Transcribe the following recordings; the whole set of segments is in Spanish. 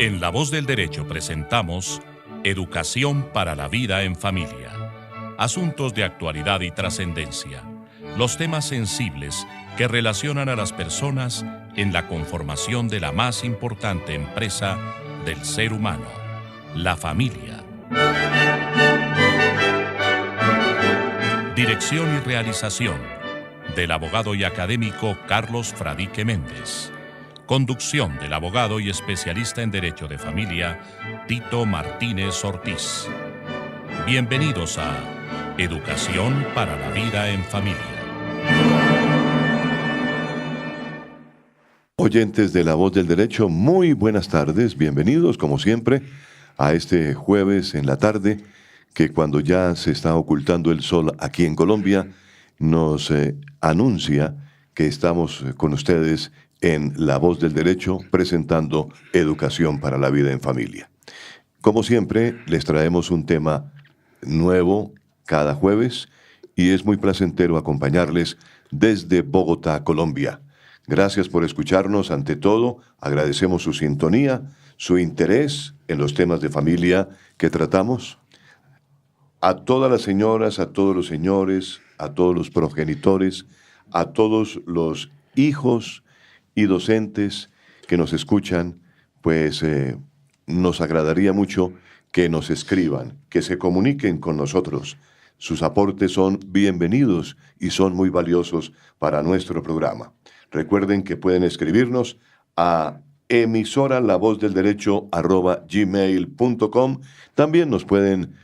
En La Voz del Derecho presentamos Educación para la Vida en Familia. Asuntos de actualidad y trascendencia. Los temas sensibles que relacionan a las personas en la conformación de la más importante empresa del ser humano, la familia. Dirección y realización del abogado y académico Carlos Fradique Méndez. Conducción del abogado y especialista en Derecho de Familia, Tito Martínez Ortiz. Bienvenidos a Educación para la Vida en Familia. Oyentes de La Voz del Derecho, muy buenas tardes, bienvenidos como siempre a este jueves en la tarde, que cuando ya se está ocultando el sol aquí en Colombia, nos anuncia que estamos con ustedes en La Voz del Derecho presentando Educación para la Vida en Familia. Como siempre, les traemos un tema nuevo cada jueves y es muy placentero acompañarles desde Bogotá, Colombia. Gracias por escucharnos. Ante todo, agradecemos su sintonía, su interés en los temas de familia que tratamos. A todas las señoras, a todos los señores, a todos los progenitores, a todos los hijos y docentes que nos escuchan, pues nos agradaría mucho que nos escriban, que se comuniquen con nosotros. Sus aportes son bienvenidos y son muy valiosos para nuestro programa. Recuerden que pueden escribirnos a emisoralavozdelderecho@gmail.com. También nos pueden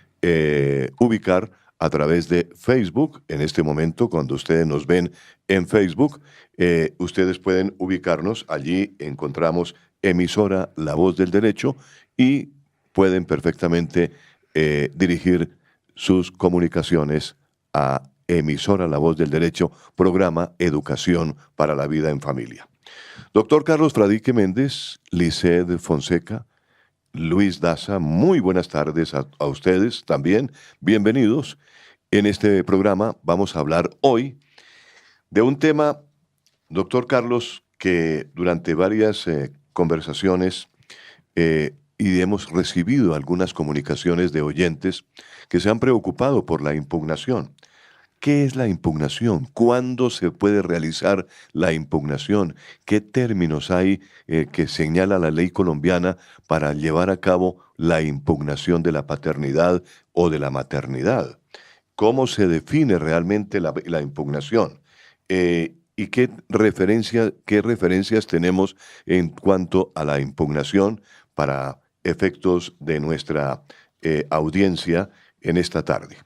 ubicar a través de Facebook. En este momento, cuando ustedes nos ven en Facebook, ustedes pueden ubicarnos. Allí encontramos emisora La Voz del Derecho y pueden perfectamente dirigir sus comunicaciones a emisora La Voz del Derecho, programa Educación para la Vida en Familia. Doctor Carlos Fradique Méndez, Lisset Fonseca, Luis Daza, muy buenas tardes a ustedes también. Bienvenidos. En este programa vamos a hablar hoy de un tema, doctor Carlos, que durante varias conversaciones y hemos recibido algunas comunicaciones de oyentes que se han preocupado por la impugnación. ¿Qué es la impugnación? ¿Cuándo se puede realizar la impugnación? ¿Qué términos hay que señala la ley colombiana para llevar a cabo la impugnación de la paternidad o de la maternidad? ¿Cómo se define realmente la impugnación? ¿Y qué referencias tenemos en cuanto a la impugnación para efectos de nuestra audiencia en esta tarde?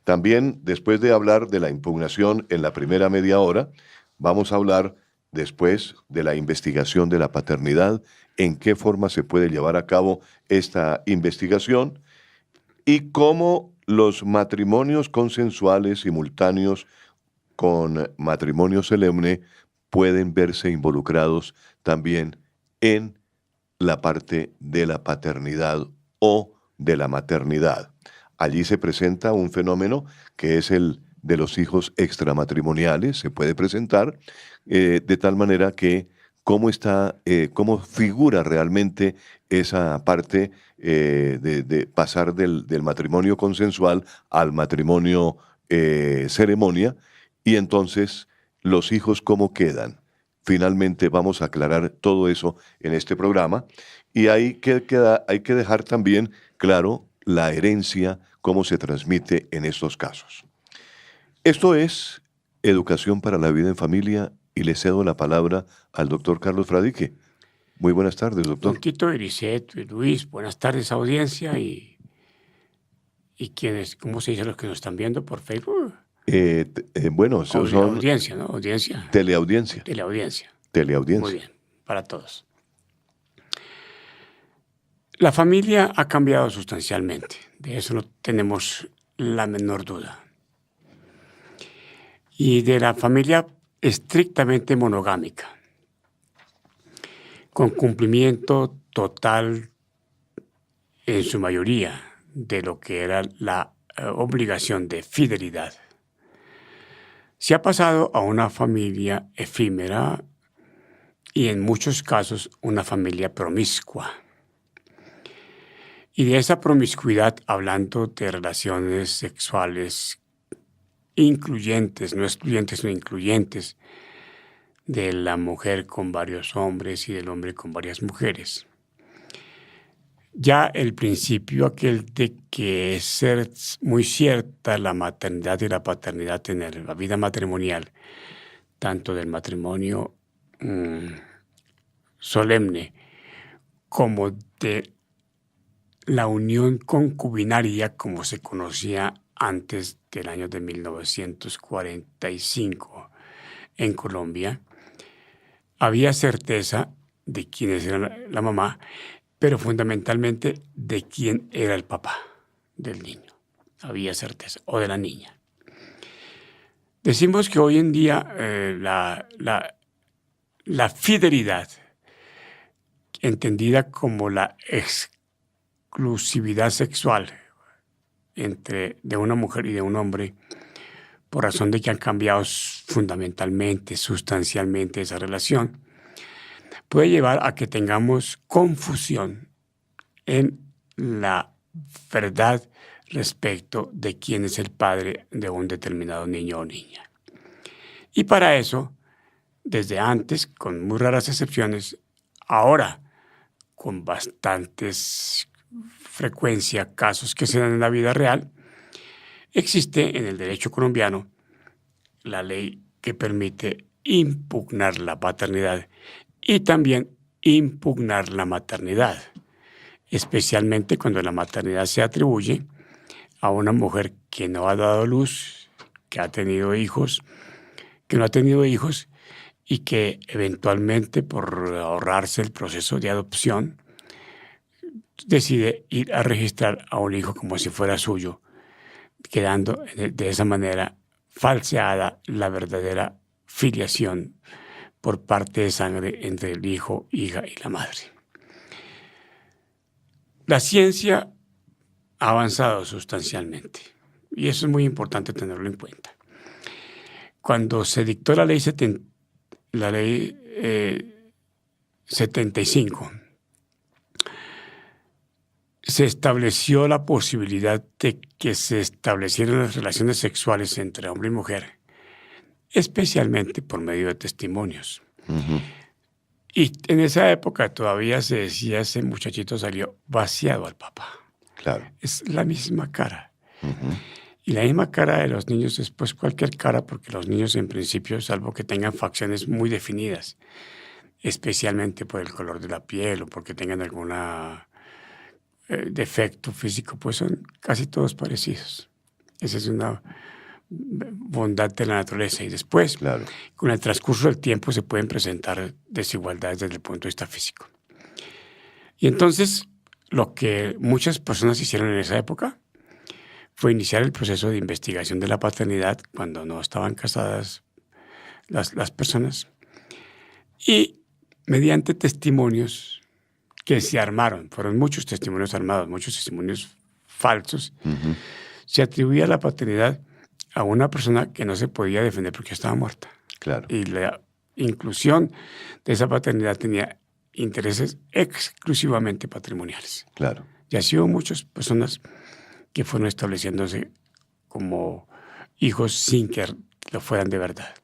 También, después de hablar de la impugnación en la primera media hora, vamos a hablar después de la investigación de la paternidad, en qué forma se puede llevar a cabo esta investigación y cómo los matrimonios consensuales simultáneos con matrimonio solemne pueden verse involucrados también en la parte de la paternidad o de la maternidad. Allí se presenta un fenómeno que es el de los hijos extramatrimoniales, se puede presentar de tal manera que cómo figura realmente esa parte de pasar del matrimonio consensual al matrimonio ceremonia, y entonces los hijos cómo quedan. Finalmente vamos a aclarar todo eso en este programa y hay que dejar también claro la herencia, cómo se transmite en estos casos. Esto es Educación para la Vida en Familia y le cedo la palabra al doctor Carlos Fradique. Muy buenas tardes, doctor. Don Tito, Lisset, Luis, buenas tardes, audiencia y quienes, ¿cómo se dice los que nos están viendo por Facebook? Bueno, son audiencia, ¿no? Audiencia. Teleaudiencia. Teleaudiencia. Muy bien, para todos. La familia ha cambiado sustancialmente, de eso no tenemos la menor duda. Y de la familia estrictamente monogámica, con cumplimiento total en su mayoría de lo que era la obligación de fidelidad, se ha pasado a una familia efímera y en muchos casos una familia promiscua. Y de esa promiscuidad, hablando de relaciones sexuales incluyentes, no excluyentes, sino incluyentes, de la mujer con varios hombres y del hombre con varias mujeres. Ya el principio aquel de que es ser muy cierta la maternidad y la paternidad en la vida matrimonial, tanto del matrimonio solemne como de la unión concubinaria como se conocía antes del año de 1945 en Colombia, había certeza de quién era la mamá, pero fundamentalmente de quién era el papá del niño. Había certeza, o de la niña. Decimos que hoy en día la fidelidad, entendida como la exclusividad sexual de una mujer y de un hombre, por razón de que han cambiado fundamentalmente, sustancialmente esa relación, puede llevar a que tengamos confusión en la verdad respecto de quién es el padre de un determinado niño o niña. Y para eso, desde antes, con muy raras excepciones, ahora, con bastantes frecuencia, casos que se dan en la vida real, existe en el derecho colombiano la ley que permite impugnar la paternidad y también impugnar la maternidad, especialmente cuando la maternidad se atribuye a una mujer que no ha dado luz, que ha tenido hijos, que no ha tenido hijos y que eventualmente, por ahorrarse el proceso de adopción, decide ir a registrar a un hijo como si fuera suyo, quedando de esa manera falseada la verdadera filiación por parte de sangre entre el hijo, hija y la madre. La ciencia ha avanzado sustancialmente y eso es muy importante tenerlo en cuenta. Cuando se dictó la ley 75, se estableció la posibilidad de que se establecieran las relaciones sexuales entre hombre y mujer, especialmente por medio de testimonios. Ujú. Y en esa época todavía se decía, ese muchachito salió vaciado al papá. Claro. Es la misma cara. Ujú. Y la misma cara de los niños es pues cualquier cara, porque los niños en principio, salvo que tengan facciones muy definidas, especialmente por el color de la piel o porque tengan alguna defecto físico, pues son casi todos parecidos. Esa es una bondad de la naturaleza. Y después, Claro. con el transcurso del tiempo, se pueden presentar desigualdades desde el punto de vista físico. Y entonces, lo que muchas personas hicieron en esa época fue iniciar el proceso de investigación de la paternidad cuando no estaban casadas las personas, y mediante testimonios que se armaron, fueron muchos testimonios armados, muchos testimonios falsos, Ujú. se atribuía la paternidad a una persona que no se podía defender porque estaba muerta. Claro. Y la inclusión de esa paternidad tenía intereses exclusivamente patrimoniales. Claro. Y así hubo muchas personas que fueron estableciéndose como hijos sin que lo fueran de verdad.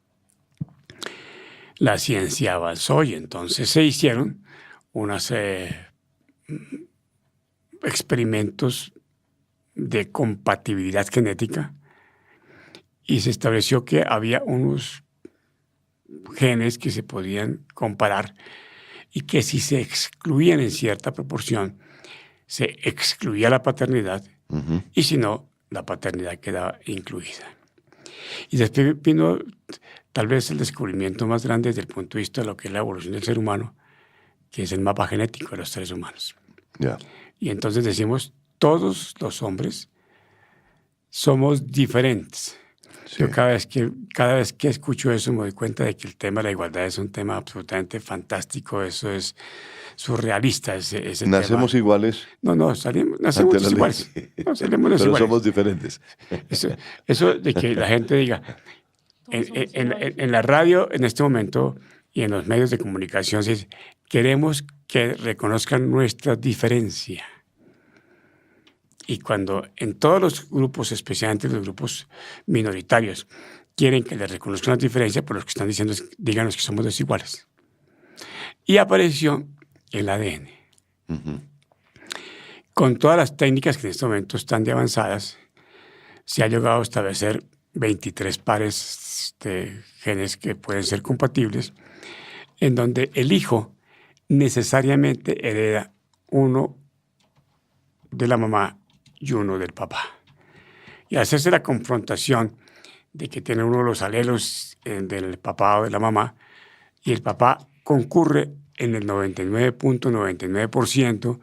La ciencia avanzó y entonces se hicieron unos experimentos de compatibilidad genética y se estableció que había unos genes que se podían comparar y que si se excluían en cierta proporción, se excluía la paternidad. Ujú. Y si no, la paternidad quedaba incluida. Y después vino tal vez el descubrimiento más grande desde el punto de vista de lo que es la evolución del ser humano, que es el mapa genético de los seres humanos. Ya. Y entonces decimos, todos los hombres somos diferentes. Sí. Yo cada vez que escucho eso me doy cuenta de que el tema de la igualdad es un tema absolutamente fantástico. Eso es surrealista, ese Nacemos tema. iguales No, nacemos ante la ley. iguales. No, salimos Pero iguales. somos diferentes. Eso de que la gente diga, en la radio en este momento y en los medios de comunicación se dice, queremos que reconozcan nuestra diferencia. Y cuando en todos los grupos, especialmente los grupos minoritarios, quieren que les reconozcan las diferencias, pues lo que están diciendo es, díganos que somos desiguales. Y apareció el ADN. Ujú. Con todas las técnicas que en este momento están de avanzadas, se ha llegado a establecer 23 pares de genes que pueden ser compatibles, en donde el hijo necesariamente hereda uno de la mamá y uno del papá. Y al hacerse la confrontación de que tiene uno de los alelos del papá o de la mamá, y el papá concurre en el 99.99%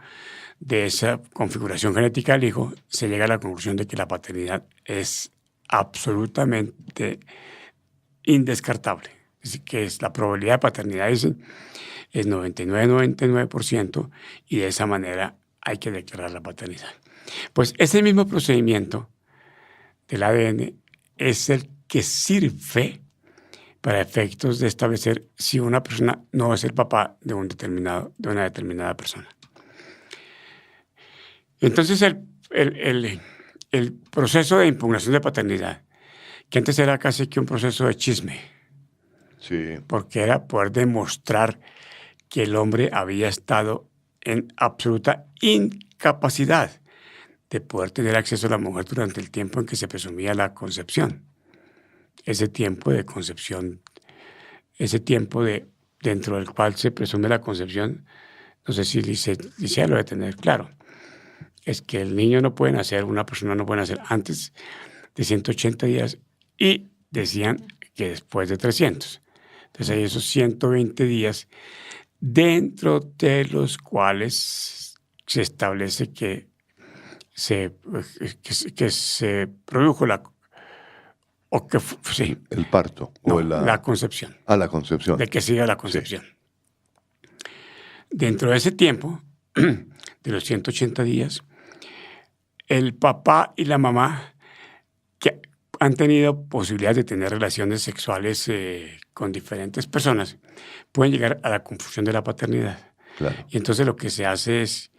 de esa configuración genética del hijo, se llega a la conclusión de que la paternidad es absolutamente indescartable. Es decir, que la probabilidad de paternidad es 99% y de esa manera hay que declarar la paternidad. Pues ese mismo procedimiento del ADN es el que sirve para efectos de establecer si una persona no es el papá de una determinada persona. Entonces, el proceso de impugnación de paternidad, que antes era casi que un proceso de chisme, Sí. porque era poder demostrar que el hombre había estado en absoluta incapacidad de poder tener acceso a la mujer durante el tiempo en que se presumía la concepción. Ese tiempo de concepción, ese tiempo dentro del cual se presume la concepción, no sé si Licea lo debe tener claro, es que el niño no puede nacer, una persona no puede nacer antes de 180 días y decían que después de 300. Entonces hay esos 120 días dentro de los cuales se establece que se produjo El parto. No, O la concepción. la concepción. De que siga la concepción. Sí. Dentro de ese tiempo, de los 180 días, el papá y la mamá que han tenido posibilidades de tener relaciones sexuales con diferentes personas pueden llegar a la confusión de la paternidad. Claro. Y entonces lo que se hace es,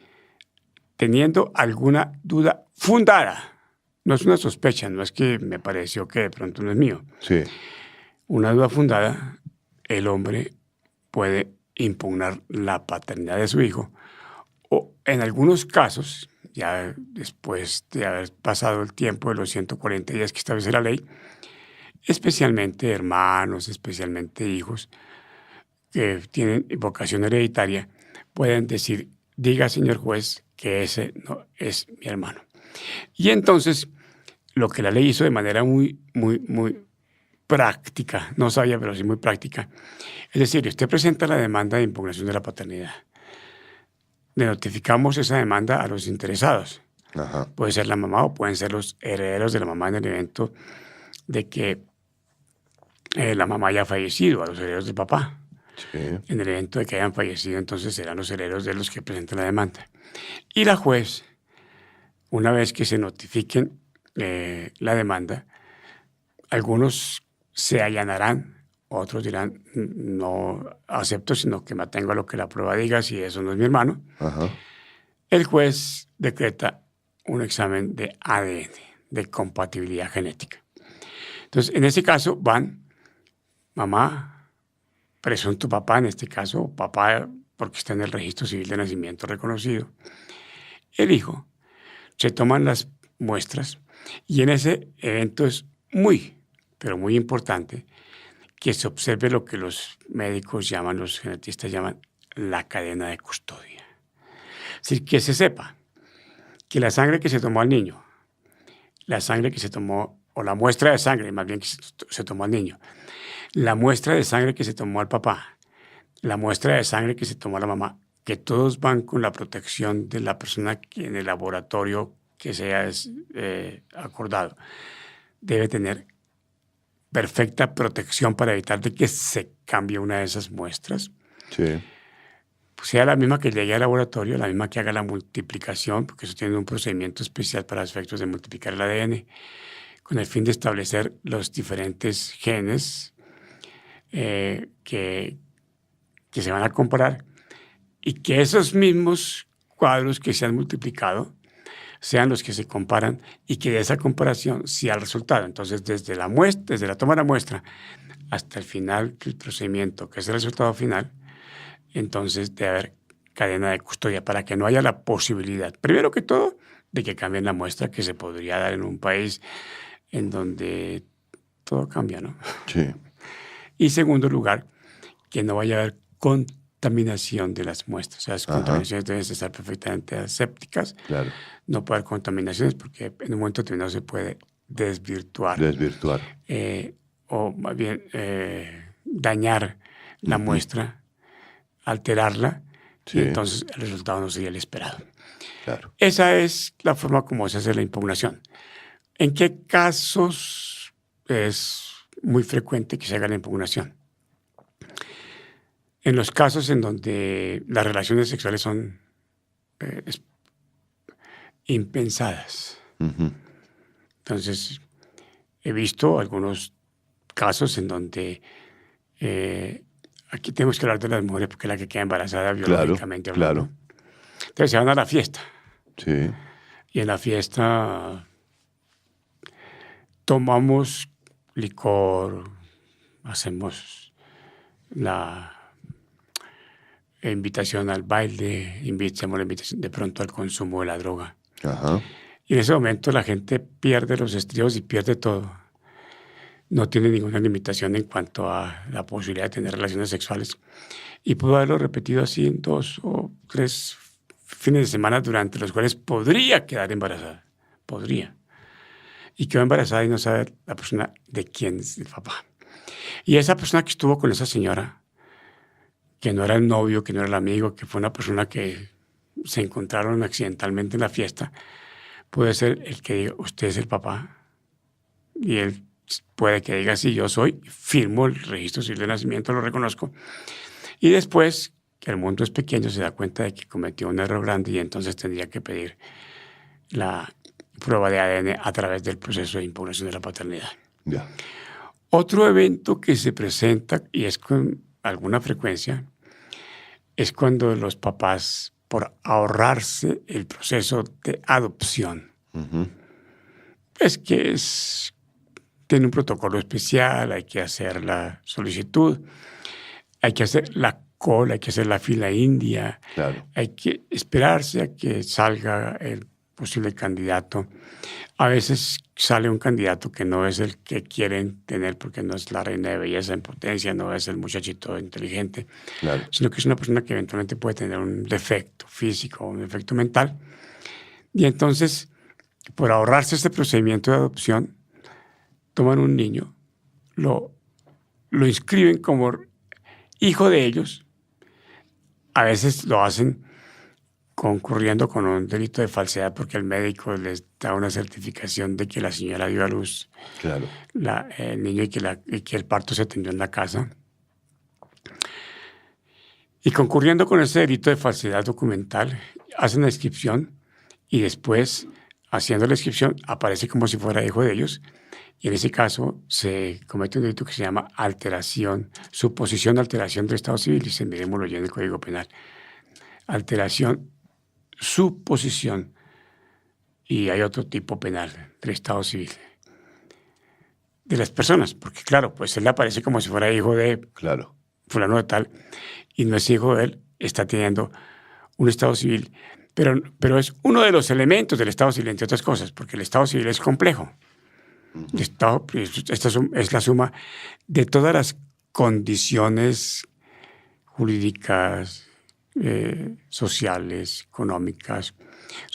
teniendo alguna duda fundada, no es una sospecha, no es que me pareció que de pronto no es mío. Sí. Una duda fundada, el hombre puede impugnar la paternidad de su hijo o en algunos casos, ya después de haber pasado el tiempo de los 140 días que establece la ley, especialmente hermanos, especialmente hijos que tienen vocación hereditaria, pueden decir, diga señor juez que ese no es mi hermano. Y entonces, lo que la ley hizo de manera muy práctica, no sabia, pero sí muy práctica, es decir, usted presenta la demanda de impugnación de la paternidad. Le notificamos esa demanda a los interesados. Ajá. Puede ser la mamá o pueden ser los herederos de la mamá en el evento de que la mamá haya fallecido, a los herederos del papá. Sí. En el evento de que hayan fallecido, entonces serán los herederos de los que presentan la demanda. Y la juez, una vez que se notifiquen la demanda, algunos se allanarán, otros dirán, no acepto, sino que me atengo a lo que la prueba diga, si eso no es mi hermano. Ajá. El juez decreta un examen de ADN, de compatibilidad genética. Entonces, en ese caso van mamá, presunto papá, en este caso, papá porque está en el registro civil de nacimiento reconocido, el hijo, se toman las muestras y en ese evento es pero muy importante que se observe lo que los médicos llaman, los genetistas llaman la cadena de custodia. Es decir, que se sepa que la sangre que se tomó al niño, la sangre que se tomó, o la muestra de sangre más bien que se tomó al niño, la muestra de sangre que se tomó al papá, la muestra de sangre que se tomó a la mamá, que todos van con la protección de la persona que en el laboratorio que sea acordado, debe tener perfecta protección para evitar de que se cambie una de esas muestras. Sí. Sea la misma que llegue al laboratorio, la misma que haga la multiplicación, porque eso tiene un procedimiento especial para los efectos de multiplicar el ADN, con el fin de establecer los diferentes genes que se van a comparar y que esos mismos cuadros que se han multiplicado sean los que se comparan y que de esa comparación sea el resultado. Entonces, desde la toma de la muestra hasta el final del procedimiento, que es el resultado final, entonces debe haber cadena de custodia para que no haya la posibilidad, primero que todo, de que cambien la muestra, que se podría dar en un país en donde todo cambia, ¿no? Sí. Y segundo lugar, que no vaya a haber contaminación de las muestras. O sea, las contaminaciones deben estar perfectamente asépticas. Claro. No puede haber contaminaciones porque en un momento determinado se puede desvirtuar. O más bien dañar la muestra, alterarla, y entonces el resultado no sería el esperado. Claro. Esa es la forma como se hace la impugnación. ¿En qué casos es muy frecuente que se haga la impugnación? En los casos en donde las relaciones sexuales son impensadas. Entonces, he visto algunos casos en donde aquí tenemos que hablar de las mujeres porque es la que queda embarazada biológicamente hablando. Claro. Entonces se van a la fiesta. Sí. Y en la fiesta tomamos licor, hacemos la invitación al baile, hacemos la invitación de pronto al consumo de la droga. Ajá. Y en ese momento la gente pierde los estribos y pierde todo. No tiene ninguna limitación en cuanto a la posibilidad de tener relaciones sexuales. Y puedo haberlo repetido así en 2 o 3 fines de semana durante los cuales podría quedar embarazada. Podría. Y quedó embarazada y no sabe la persona de quién es el papá. Y esa persona que estuvo con esa señora, que no era el novio, que no era el amigo, que fue una persona que se encontraron accidentalmente en la fiesta, puede ser el que diga, usted es el papá. Y él puede que diga, sí, yo soy, firmo el registro civil de nacimiento, lo reconozco. Y después, que el mundo es pequeño, se da cuenta de que cometió un error grande y entonces tendría que pedir la prueba de ADN a través del proceso de impugnación de la paternidad. Ya. Otro evento que se presenta, y es con alguna frecuencia, es cuando los papás, por ahorrarse el proceso de adopción, es que tiene un protocolo especial, hay que hacer la solicitud, hay que hacer la cola, hay que hacer la fila india, Claro. hay que esperarse a que salga el posible candidato. A veces sale un candidato que no es el que quieren tener porque no es la reina de belleza en potencia, no es el muchachito inteligente, Claro. sino que es una persona que eventualmente puede tener un defecto físico o un defecto mental. Y entonces, por ahorrarse este procedimiento de adopción, toman un niño, lo inscriben como hijo de ellos. A veces lo hacen concurriendo con un delito de falsedad porque el médico les da una certificación de que la señora dio a luz Claro. el niño y que el parto se atendió en la casa. Y concurriendo con ese delito de falsedad documental, hacen la inscripción y después, haciendo la inscripción, aparece como si fuera hijo de ellos. Y en ese caso se comete un delito que se llama alteración, suposición de alteración del estado civil, y miremoslo ya en el Código Penal. Alteración, suposición, y hay otro tipo penal del estado civil de las personas, porque claro, pues él aparece como si fuera hijo de Claro. fulano de tal, y no es hijo de él, está teniendo un estado civil, pero es uno de los elementos del estado civil, entre otras cosas, porque el estado civil es complejo. Esta es la suma de todas las condiciones jurídicas, sociales, económicas,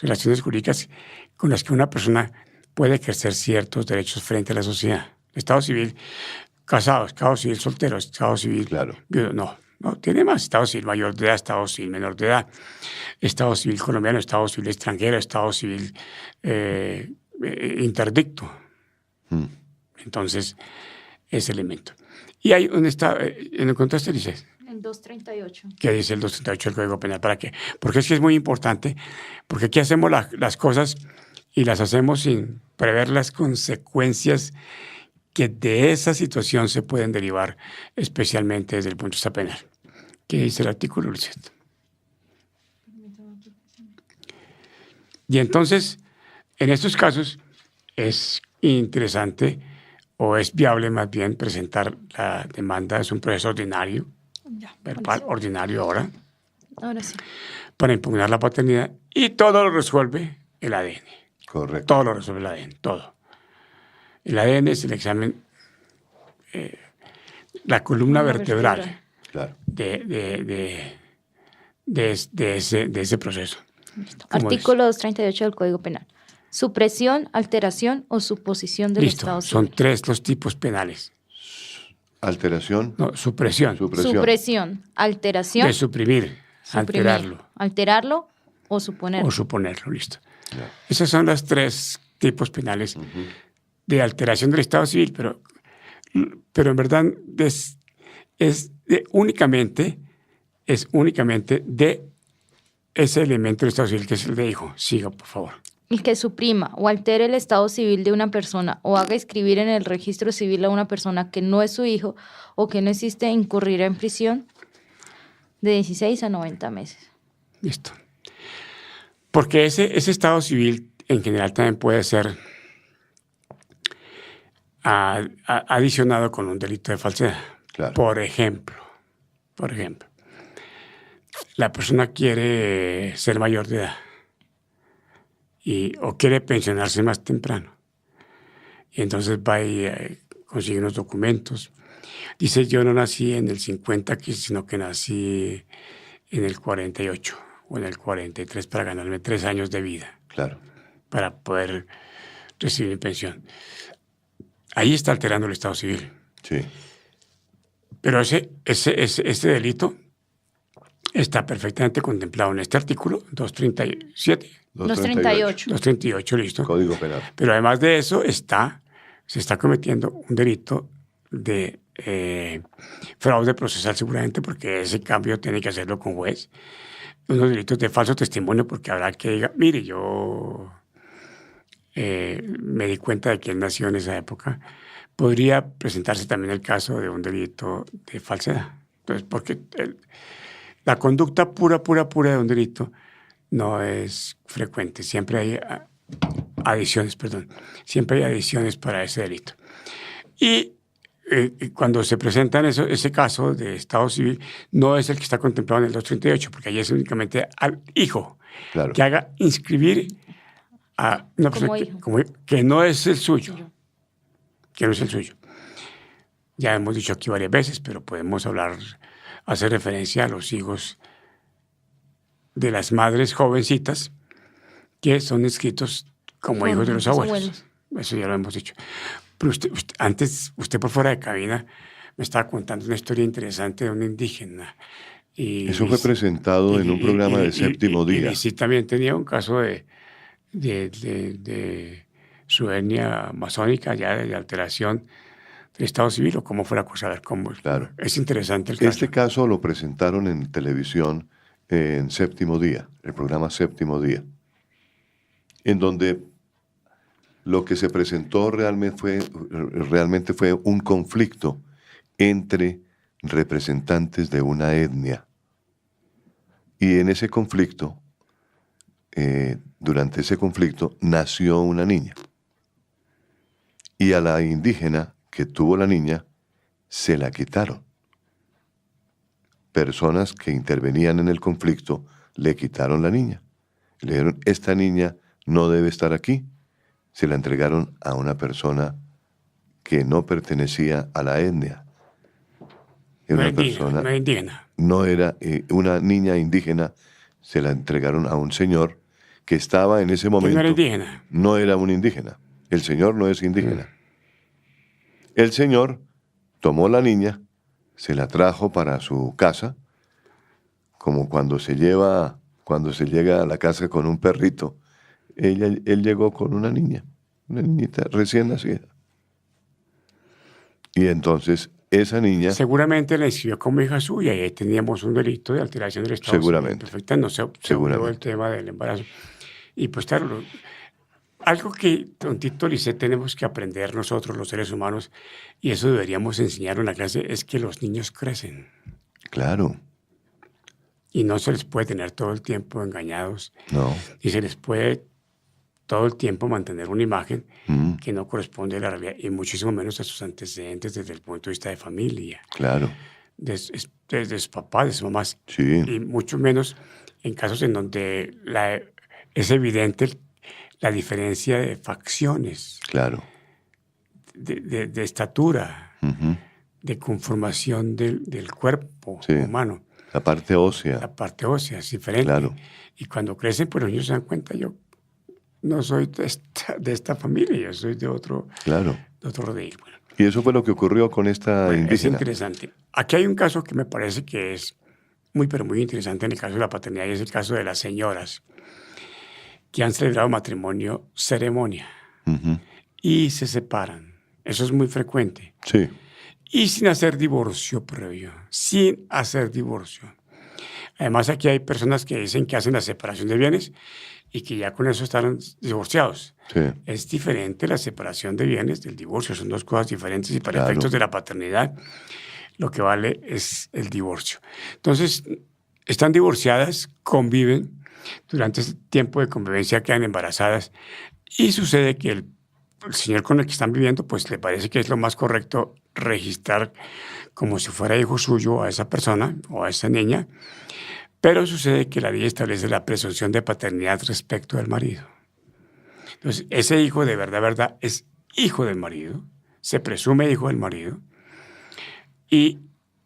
relaciones jurídicas con las que una persona puede ejercer ciertos derechos frente a la sociedad. Estado civil, casado, estado civil soltero, estado civil viudo, no, tiene más. Estado civil mayor de edad, estado civil menor de edad, estado civil colombiano, estado civil extranjero, estado civil interdicto. Entonces, ese elemento. Y hay un estado, ¿en el contraste dice? El 238. ¿Qué dice el 238 del Código Penal? ¿Para qué? Porque es que es muy importante, porque aquí hacemos las cosas y las hacemos sin prever las consecuencias que de esa situación se pueden derivar, especialmente desde el punto de vista penal. ¿Qué dice el artículo 7? Y entonces, En estos casos es interesante o es viable más bien presentar la demanda, es un proceso ordinario, Ya, verbal ordinario ahora, ahora sí. para impugnar la paternidad y todo lo resuelve el ADN. Correcto. Todo lo resuelve el ADN, todo. El ADN es el examen, la columna vertebral Claro. de ese proceso. ¿Cómo Artículo 238 del Código Penal. Supresión, alteración o suposición del Listo, estado son civil. 3 los tipos penales. Alteración. No, supresión. Supresión, alteración, De suprimir, suprimir, alterarlo alterarlo o suponerlo. o suponerlo, listo. Ya. Esos son los 3 tipos penales de alteración del estado civil, pero en verdad únicamente de ese elemento del estado civil que es el de hijo. Siga, por favor. El que suprima o altere el estado civil de una persona o haga inscribir en el registro civil a una persona que no es su hijo o que no existe incurrirá en prisión de 16 a 90 meses. Listo. Porque ese estado civil en general también puede ser adicionado con un delito de falsedad. Claro. Por ejemplo, la persona quiere ser mayor de edad o quiere pensionarse más temprano. Y entonces va y consigue unos documentos. Dice, yo no nací en el 50, sino que nací en el 48 o en el 43 para ganarme 3 años de vida. Claro. Para poder recibir mi pensión. Ahí está alterando el estado civil. Sí. Pero ese delito está perfectamente contemplado en este artículo 237. 238. 238, listo. Código Penal. Pero además de eso se está cometiendo un delito de fraude procesal seguramente, porque ese cambio tiene que hacerlo con juez. Unos delitos de falso testimonio, porque habrá que diga, mire, yo me di cuenta de que él nació en esa época. Podría presentarse también el caso de un delito de falsedad. Entonces, porque la conducta pura de un delito no es frecuente. Siempre hay adiciones para ese delito. Y cuando se presenta ese caso de estado civil, no es el que está contemplado en el 238, porque ahí es únicamente al hijo, Claro. que haga inscribir a una persona que no es el suyo. Que no es el suyo. Ya hemos dicho aquí varias veces, pero podemos hacer referencia a los hijos de las madres jovencitas que son inscritos como hijos de los abuelos. Eso ya lo hemos dicho. Pero usted por fuera de cabina me estaba contando una historia interesante de un indígena. Eso fue presentado en un programa de Séptimo Día. Y sí, también tenía un caso de su etnia masónica, ya de alteración del estado civil, o cómo fue la cosa. A ver, cómo. Claro. Es interesante el caso. Este caso lo presentaron en televisión en Séptimo Día, el programa Séptimo Día, en donde lo que se presentó realmente fue un conflicto entre representantes de una etnia. Y en ese conflicto, durante ese conflicto, nació una niña. Y a la indígena que tuvo la niña, se la quitaron. Personas que intervenían en el conflicto le quitaron la niña. Le dijeron, esta niña no debe estar aquí. Se la entregaron a una persona que no pertenecía a la etnia. Era una persona, no indígena. No era una niña indígena, se la entregaron a un señor que estaba en ese momento. ¿No era indígena? No era un indígena. El señor no es indígena. El señor tomó la niña, se la trajo para su casa, como cuando se llega a la casa con un perrito. Él llegó con una niñita recién nacida. Y entonces esa niña... Seguramente la inscribió como hija suya y ahí teníamos un delito de alteración del estado civil. Seguramente. Perfecto, no se observó el tema del embarazo. Y pues claro, algo que, don Tito Lisset, tenemos que aprender nosotros los seres humanos, y eso deberíamos enseñar en la clase, es que los niños crecen. Claro. Y no se les puede tener todo el tiempo engañados. No. Y se les puede todo el tiempo mantener una imagen que no corresponde a la realidad y muchísimo menos a sus antecedentes desde el punto de vista de familia, Claro. de sus papás, de sus mamás, Sí. y mucho menos en casos en donde es evidente la diferencia de facciones, Claro. de estatura, Ujú. de conformación del cuerpo Sí. humano. La parte ósea. La parte ósea es diferente. Claro. Y cuando crecen, pues los niños se dan cuenta, yo no soy de esta familia, yo soy de otro Claro. rodillo. Bueno, Y eso fue lo que ocurrió con esta es indígena. interesante. Aquí hay un caso que me parece que es muy, pero muy interesante en el caso de la paternidad, y es el caso de las señoras que han celebrado matrimonio ceremonia Ujú. y se separan. Eso es muy frecuente. Sí. Y sin hacer divorcio previo, sin hacer divorcio. Además, aquí hay personas que dicen que hacen la separación de bienes y que ya con eso están divorciados. Sí. Es diferente la separación de bienes del divorcio, son dos cosas diferentes y para Claro. efectos de la paternidad lo que vale es el divorcio. Entonces, están divorciadas, conviven, durante ese tiempo de convivencia quedan embarazadas y sucede que el señor con el que están viviendo pues le parece que es lo más correcto registrar como si fuera hijo suyo a esa persona o a esa niña, pero sucede que la ley establece la presunción de paternidad respecto del marido. Entonces, ese hijo de verdad es hijo del marido, se presume hijo del marido, y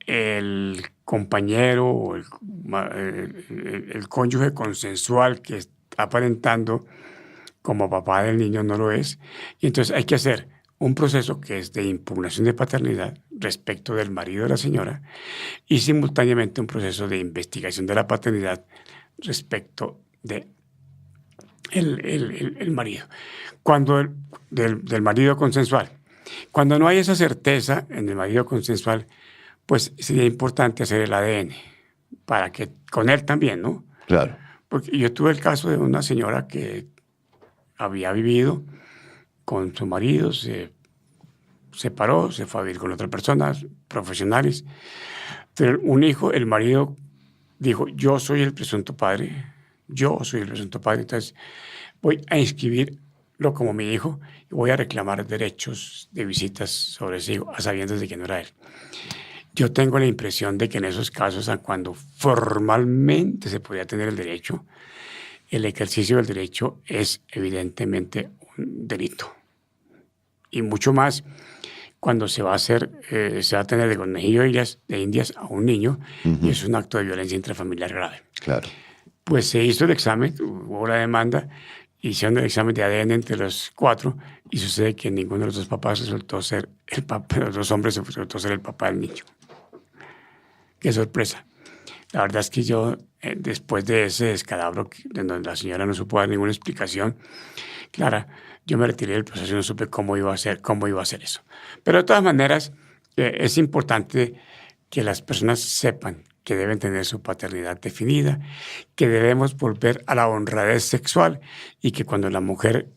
el compañero o el cónyuge consensual que está aparentando como papá del niño no lo es. Y entonces hay que hacer un proceso que es de impugnación de paternidad respecto del marido de la señora y simultáneamente un proceso de investigación de la paternidad respecto de el marido. Cuando del marido consensual. Cuando no hay esa certeza en el marido consensual, pues sería importante hacer el ADN para que con él también, ¿no? Claro. Porque yo tuve el caso de una señora que había vivido con su marido, se separó, se fue a vivir con otras personas profesionales. Pero un hijo, el marido dijo, yo soy el presunto padre, entonces voy a inscribirlo como mi hijo y voy a reclamar derechos de visitas sobre ese hijo, a sabiendas de que no era él. Yo tengo la impresión de que en esos casos, cuando formalmente se podía tener el derecho, el ejercicio del derecho es evidentemente un delito. Y mucho más cuando se va a hacer, se va a tener de conejillo de indias a un niño y es un acto de violencia intrafamiliar grave. Claro. Pues se hizo el examen, hubo la demanda, hicieron el examen de ADN entre los 4 y sucede que ninguno de los dos papás resultó ser el papá, los dos hombres resultó ser el papá del niño. Qué sorpresa. La verdad es que yo, después de ese descalabro, en donde la señora no supo dar ninguna explicación clara, yo me retiré del proceso y no supe cómo iba a hacer eso. Pero de todas maneras, es importante que las personas sepan que deben tener su paternidad definida, que debemos volver a la honradez sexual y que cuando la mujer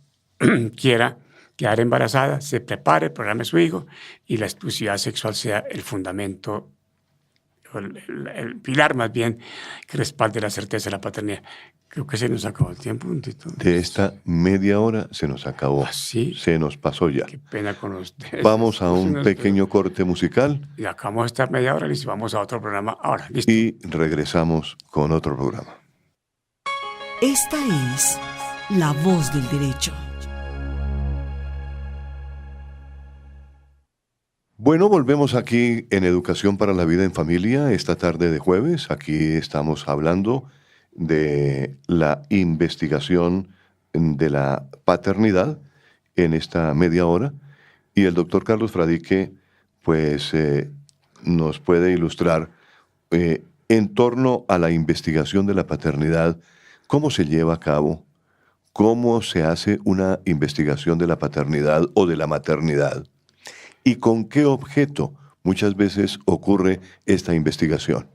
quiera quedar embarazada, se prepare, programe a su hijo y la exclusividad sexual sea el fundamento, el pilar más bien que respalde la certeza de la paternidad. Creo que se nos acabó el tiempo. De esta media hora se nos acabó. ¿Ah, sí? Se nos pasó ya. Qué pena con ustedes. Vamos a un pequeño corte musical. Y acabamos de estar media hora y vamos a otro programa ahora. Listo. Y regresamos con otro programa. Esta es La Voz del Derecho. Bueno, volvemos aquí en Educación para la Vida en Familia esta tarde de jueves. Aquí estamos hablando de la investigación de la paternidad en esta media hora y el doctor Carlos Fradique pues nos puede ilustrar en torno a la investigación de la paternidad, cómo se lleva a cabo, cómo se hace una investigación de la paternidad o de la maternidad y con qué objeto muchas veces ocurre esta investigación.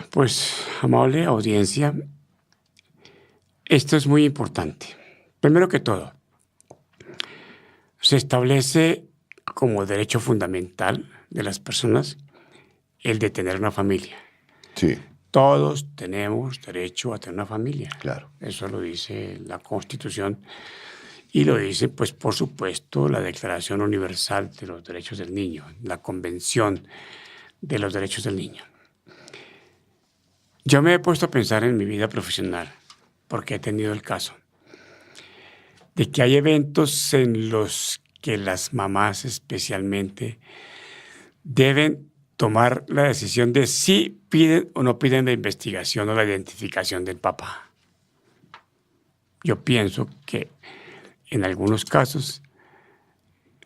Pues, amable audiencia, esto es muy importante. Primero que todo, se establece como derecho fundamental de las personas el de tener una familia. Sí. todos tenemos derecho a tener una familia. Claro. Eso lo dice la Constitución y lo dice, pues, por supuesto, la Declaración Universal de los Derechos del Niño, la Convención de los Derechos del Niño. Yo me he puesto a pensar en mi vida profesional, porque he tenido el caso, de que hay eventos en los que las mamás especialmente deben tomar la decisión de si piden o no piden la investigación o la identificación del papá. Yo pienso que en algunos casos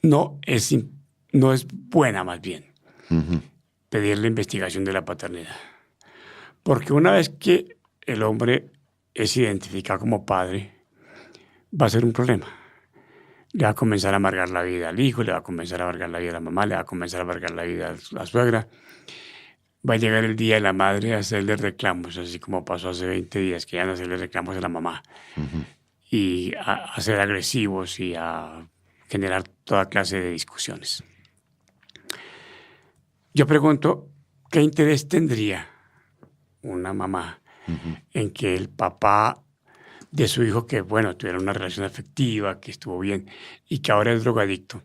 no es buena, más bien, pedir la investigación de la paternidad. Porque una vez que el hombre es identificado como padre, va a ser un problema. Le va a comenzar a amargar la vida al hijo, le va a comenzar a amargar la vida a la mamá, le va a comenzar a amargar la vida a la suegra. Va a llegar el día de la madre a hacerle reclamos, así como pasó hace 20 días, que iban a hacerle reclamos a la mamá. Y a ser agresivos y a generar toda clase de discusiones. Yo pregunto, ¿qué interés tendría una mamá en que el papá de su hijo, que bueno, tuviera una relación afectiva, que estuvo bien, y que ahora es drogadicto,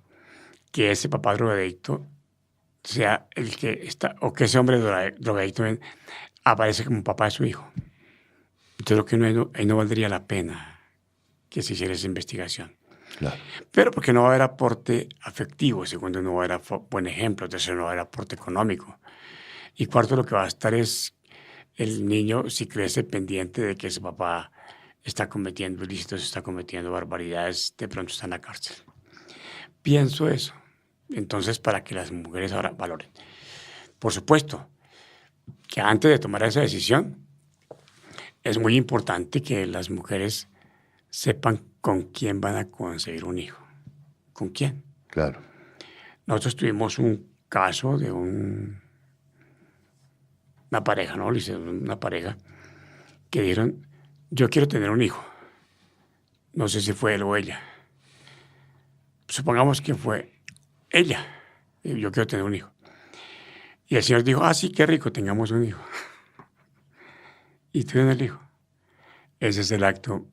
que ese papá drogadicto sea el que está, o que ese hombre drogadicto aparece como papá de su hijo? Entonces creo que ahí no valdría la pena que se hiciera esa investigación. Claro. Pero porque no va a haber aporte afectivo, segundo, no va a haber buen ejemplo, tercero, no va a haber aporte económico. Y cuarto, lo que va a estar es el niño, si crece, pendiente de que su papá está cometiendo ilícitos, está cometiendo barbaridades, de pronto está en la cárcel. Pienso eso. Entonces, para que las mujeres ahora valoren. Por supuesto, que antes de tomar esa decisión, es muy importante que las mujeres sepan con quién van a concebir un hijo. ¿Con quién? Claro. Nosotros tuvimos un caso de una pareja, ¿no? Una pareja que dijeron, yo quiero tener un hijo. No sé si fue él o ella. Supongamos que fue ella. Yo quiero tener un hijo. Y el Señor dijo, sí, qué rico, tengamos un hijo. Y tuvieron el hijo. Ese es el acto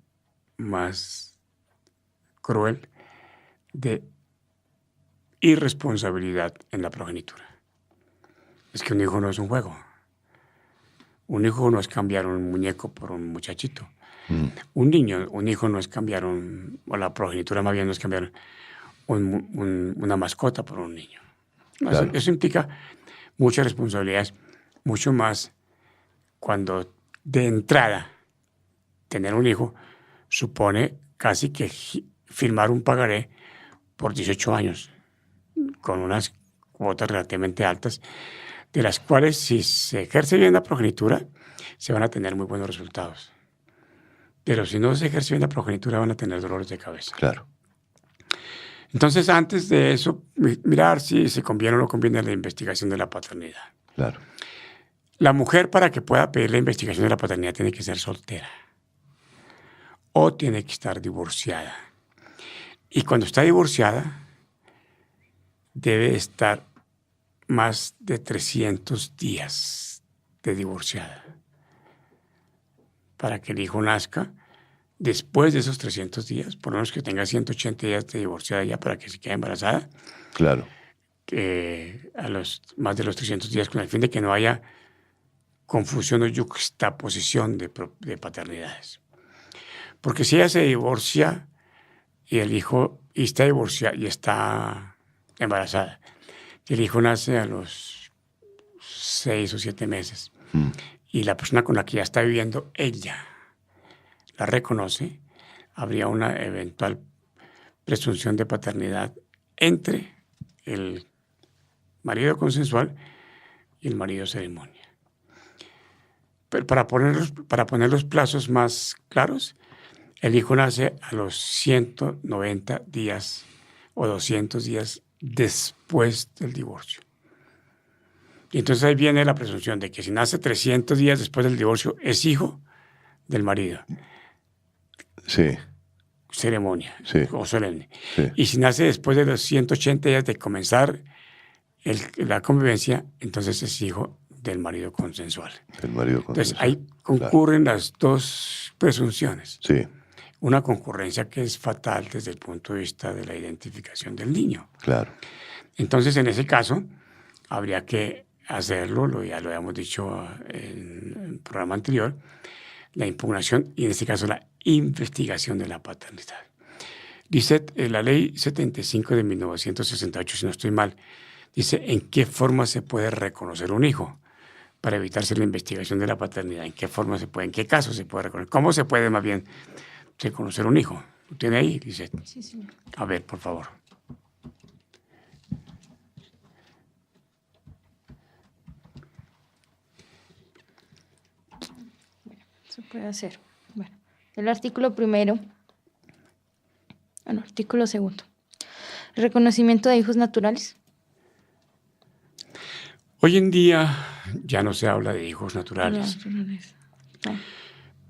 más cruel de irresponsabilidad en la progenitura. Es que un hijo no es un juego. Un hijo no es cambiar un muñeco por un muchachito. Un hijo no es cambiar o la progenitura más bien no es cambiar una mascota por un niño. Claro. Eso implica muchas responsabilidades, mucho más cuando de entrada tener un hijo supone casi que firmar un pagaré por 18 años, con unas cuotas relativamente altas, de las cuales, si se ejerce bien la progenitura, se van a tener muy buenos resultados. Pero si no se ejerce bien la progenitura, van a tener dolores de cabeza. Claro. Entonces, antes de eso, mirar si se conviene o no conviene la investigación de la paternidad. Claro. La mujer, para que pueda pedir la investigación de la paternidad, tiene que ser soltera o tiene que estar divorciada. Y cuando está divorciada, debe estar más de 300 días de divorciada para que el hijo nazca. Después de esos 300 días, por lo menos que tenga 180 días de divorciada ya para que se quede embarazada, Claro. Más de los 300 días, con el fin de que no haya confusión o yuxtaposición de paternidades. Porque si ella se divorcia y el hijo está divorciado y está embarazada, y el hijo nace a los 6 o 7 meses, y la persona con la que ya está viviendo, ella la reconoce, habría una eventual presunción de paternidad entre el marido consensual y el marido ceremonia. Pero para poner los plazos más claros, el hijo nace a los 190 días o 200 días después del divorcio. Y entonces ahí viene la presunción de que si nace 300 días después del divorcio, es hijo del marido. Sí. Ceremonia, Sí. o solemne. Sí. Y si nace después de los 180 días de comenzar la convivencia, entonces es hijo del marido consensual. El marido Entonces, consensual. ahí concurren las dos presunciones. Sí, Una concurrencia que es fatal desde el punto de vista de la identificación del niño. claro. Entonces, en ese caso, habría que hacerlo, ya lo habíamos dicho en el programa anterior, la impugnación y en este caso la investigación de la paternidad. Dice la ley 75 de 1968, si no estoy mal, dice en qué forma se puede reconocer un hijo para evitarse la investigación de la paternidad, en qué forma se puede, en qué caso se puede reconocer, cómo se puede más bien reconocer un hijo. ¿Lo tiene ahí? Dice. Sí, señor. A ver, por favor. Se puede hacer. Bueno, el artículo primero. Bueno, artículo segundo. Reconocimiento de hijos naturales. Hoy en día ya no se habla de hijos naturales. No.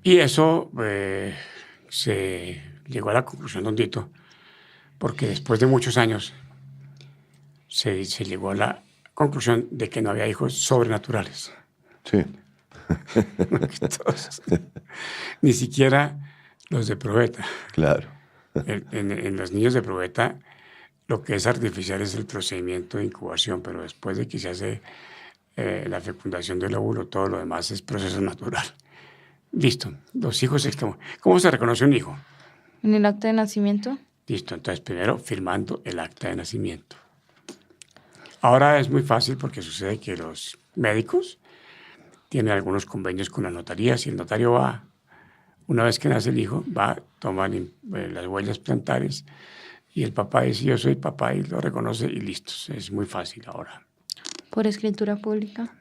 Y eso se llegó a la conclusión, don Tito, porque después de muchos años se llegó a la conclusión de que no había hijos sobrenaturales. Sí, Entonces, ni siquiera los de probeta. claro. En los niños de probeta, lo que es artificial es el procedimiento de incubación, pero después de que se hace la fecundación del óvulo, todo lo demás es proceso natural. Listo. Los hijos, ¿cómo se reconoce un hijo? En el acta de nacimiento. Listo. Entonces, primero firmando el acta de nacimiento. Ahora es muy fácil porque sucede que los médicos tienen algunos convenios con las notarías y el notario va, una vez que nace el hijo, va, toma las huellas plantares y el papá dice yo soy papá y lo reconoce y listo. Es muy fácil ahora. Por escritura pública.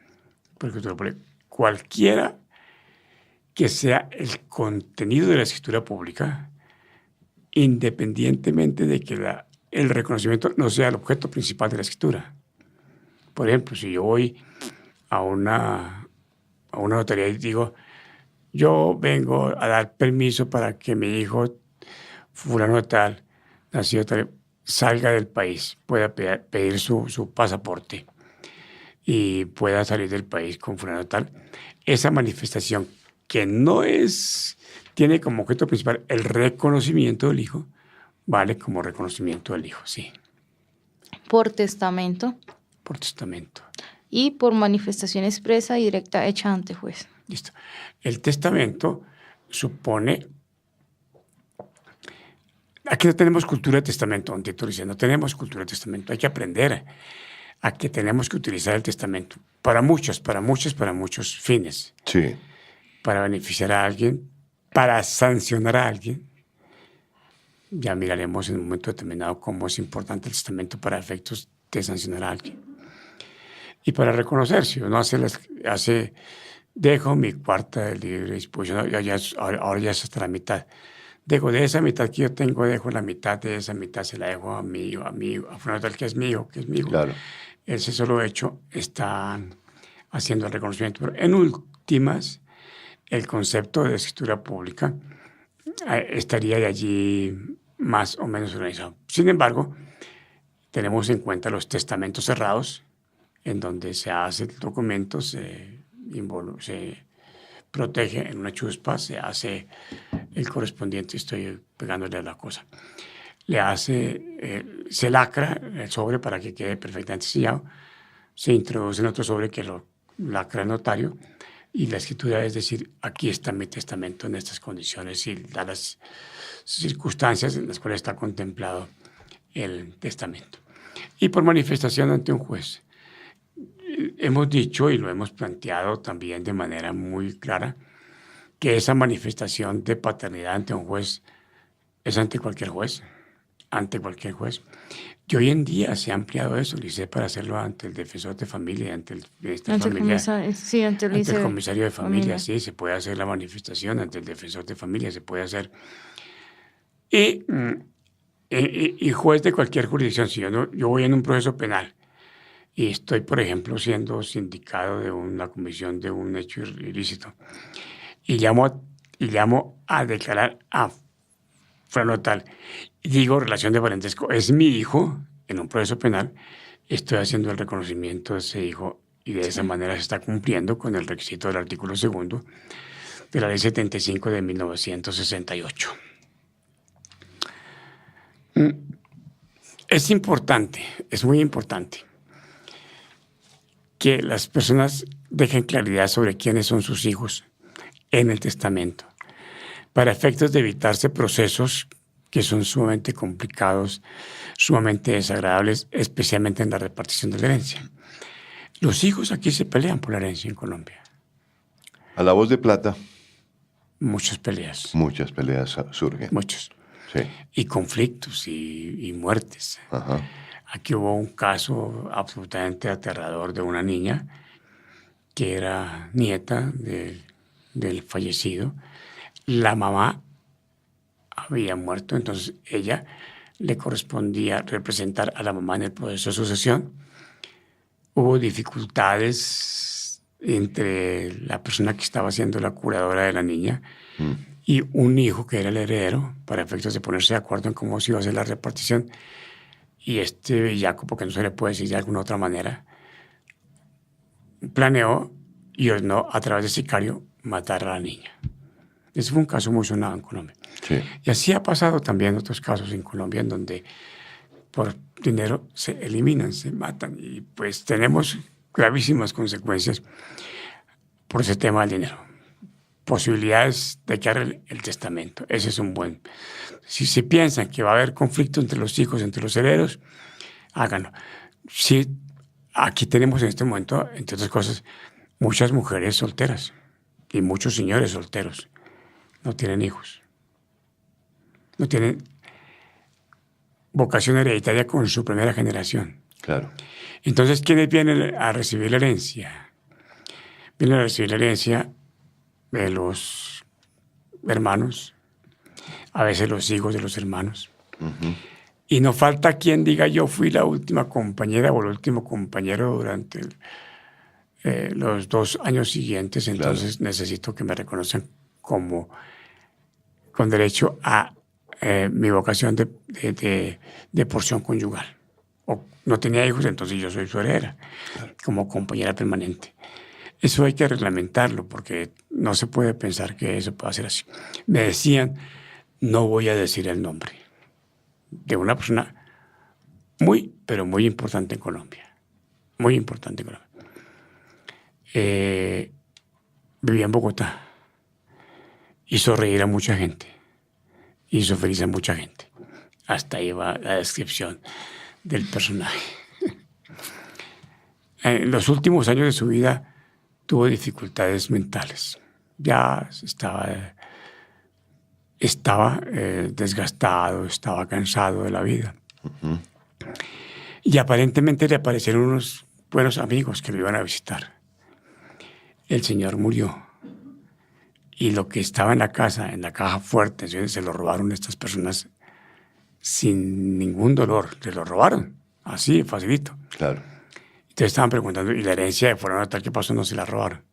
Porque cualquiera que sea el contenido de la escritura pública, independientemente de que el reconocimiento no sea el objeto principal de la escritura. Por ejemplo, si yo voy a una notaría y digo, yo vengo a dar permiso para que mi hijo fulano tal, nacido tal, salga del país, pueda pedir su pasaporte y pueda salir del país con fulano tal, esa manifestación que no tiene como objeto principal el reconocimiento del hijo, vale como reconocimiento del hijo, sí, Por testamento. por testamento. Y por manifestación expresa y directa hecha ante juez. Listo. El testamento supone... Aquí no tenemos cultura de testamento, don Tito dice, no tenemos cultura de testamento. Hay que aprender a que tenemos que utilizar el testamento para muchos fines. Sí, Para beneficiar a alguien, para sancionar a alguien. Ya miraremos en un momento determinado cómo es importante el testamento para efectos de sancionar a alguien. Y para reconocer, si uno dejo mi cuarta de libre disposición, ahora ya es hasta la mitad. Dejo de esa mitad que yo tengo, dejo la mitad de esa mitad, se la dejo a mi hijo, a fulano tal que es mi hijo, claro. Ese solo hecho está haciendo el reconocimiento. Pero en últimas, el concepto de escritura pública estaría de allí más o menos organizado. Sin embargo, tenemos en cuenta los testamentos cerrados, en donde se hace el documento, se protege en una chuspa, se hace el correspondiente, estoy pegándole a la cosa, se lacra el sobre para que quede perfectamente sellado, se introduce en otro sobre que lo lacra el notario y la escritura es decir, aquí está mi testamento en estas condiciones y da las circunstancias en las cuales está contemplado el testamento. Y por manifestación ante un juez. Hemos dicho y lo hemos planteado también de manera muy clara que esa manifestación de paternidad ante un juez es ante cualquier juez, Y hoy en día se ha ampliado eso, Lice, para hacerlo ante el defensor de familia, ante el ministro de familia, ante el comisario de familia, sí, se puede hacer la manifestación ante el defensor de familia, se puede hacer. Y juez de cualquier jurisdicción, si yo voy en un proceso penal y estoy, por ejemplo, siendo sindicado de una comisión de un hecho ilícito y llamo a declarar a fulano tal y digo relación de parentesco, es mi hijo en un proceso penal, estoy haciendo el reconocimiento de ese hijo Y de esa manera se está cumpliendo con el requisito del artículo 2 de la Ley 75 de 1968. Es importante, es muy importante que las personas dejen claridad sobre quiénes son sus hijos en el testamento, para efectos de evitarse procesos que son sumamente complicados, sumamente desagradables, especialmente en la repartición de la herencia. Los hijos aquí se pelean por la herencia en Colombia. A la voz de plata, Muchas peleas. muchas peleas surgen. Muchos. Sí. Y conflictos y muertes. Ajá. Aquí hubo un caso absolutamente aterrador de una niña que era nieta del fallecido. La mamá había muerto, entonces ella le correspondía representar a la mamá en el proceso de sucesión. Hubo dificultades entre la persona que estaba siendo la curadora de la niña y un hijo que era el heredero, para efectos de ponerse de acuerdo en cómo se iba a hacer la repartición. Y este bellaco, porque no se le puede decir de alguna otra manera, planeó y ordenó a través de sicario matar a la niña. Ese fue un caso muy sonado en Colombia. Sí. Y así ha pasado también otros casos en Colombia en donde por dinero se eliminan, se matan. Y pues tenemos gravísimas consecuencias por ese tema del dinero. Posibilidades de echar el testamento. Ese es un buen. Si piensan que va a haber conflicto entre los hijos, entre los herederos, háganlo. Sí, aquí tenemos en este momento, entre otras cosas, muchas mujeres solteras y muchos señores solteros. No tienen hijos. No tienen vocación hereditaria con su primera generación. Claro. Entonces, ¿quiénes vienen a recibir la herencia? Vienen a recibir la herencia de los hermanos, a veces los hijos de los hermanos. Y no falta quien diga: yo fui la última compañera o el último compañero durante los 2 años siguientes, entonces necesito que me reconozcan como con derecho a mi vocación de porción conyugal. O no tenía hijos, entonces yo soy su heredera, como compañera permanente. Eso hay que reglamentarlo, porque no se puede pensar que eso pueda ser así. Me decían, no voy a decir el nombre, de una persona muy, pero muy importante en Colombia. Muy importante en Colombia. Vivía en Bogotá. Hizo reír a mucha gente. Hizo feliz a mucha gente. Hasta ahí va la descripción del personaje. En los últimos años de su vida tuvo dificultades mentales. Ya estaba desgastado, estaba cansado de la vida. Y aparentemente le aparecieron unos buenos amigos que lo iban a visitar. El señor murió. Y lo que estaba en la casa, en la caja fuerte, se lo robaron estas personas sin ningún dolor. Se lo robaron, así, facilito. Claro. Entonces estaban preguntando, ¿y la herencia de fulano de tal qué pasó? No se la robaron.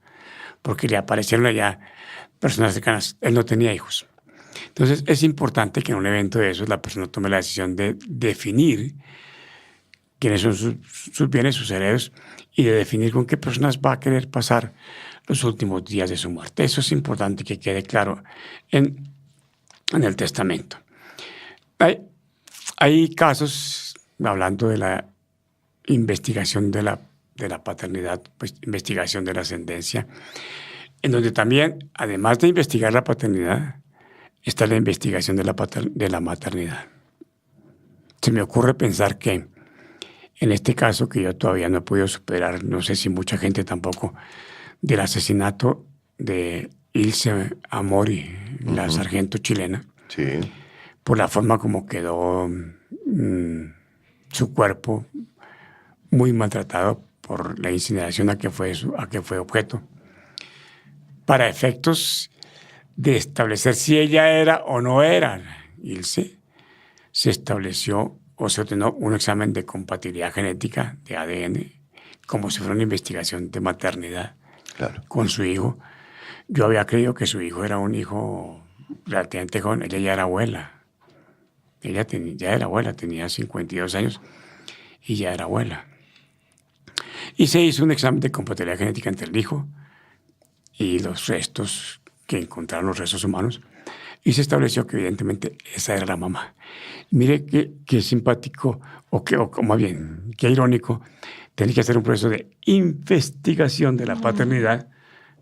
Porque le aparecieron allá personas cercanas. Él no tenía hijos. Entonces es importante que en un evento de esos la persona tome la decisión de definir quiénes son sus bienes, sus herederos, y de definir con qué personas va a querer pasar los últimos días de su muerte. Eso es importante que quede claro en el testamento. Hay casos, hablando de la investigación de la paternidad, pues investigación de la ascendencia, en donde también, además de investigar la paternidad, está la investigación de la maternidad. Se me ocurre pensar que en este caso, que yo todavía no he podido superar, no sé si mucha gente tampoco, del asesinato de Ilse Amori, la sargento chilena, Sí. por la forma como quedó su cuerpo muy maltratado por la incineración a que fue objeto, para efectos de establecer si ella era o no era Ilse, se estableció o se ordenó un examen de compatibilidad genética de ADN, como si fuera una investigación de maternidad. Claro. Con su hijo. Yo había creído que su hijo era un hijo relativamente joven. Ella ya era abuela. Ya era abuela, tenía 52 años y ya era abuela. Y se hizo un examen de compatibilidad genética entre el hijo y los restos que encontraron los restos humanos. Y se estableció que evidentemente esa era la mamá. Mire qué simpático, o más bien, qué irónico, tener que hacer un proceso de investigación de la paternidad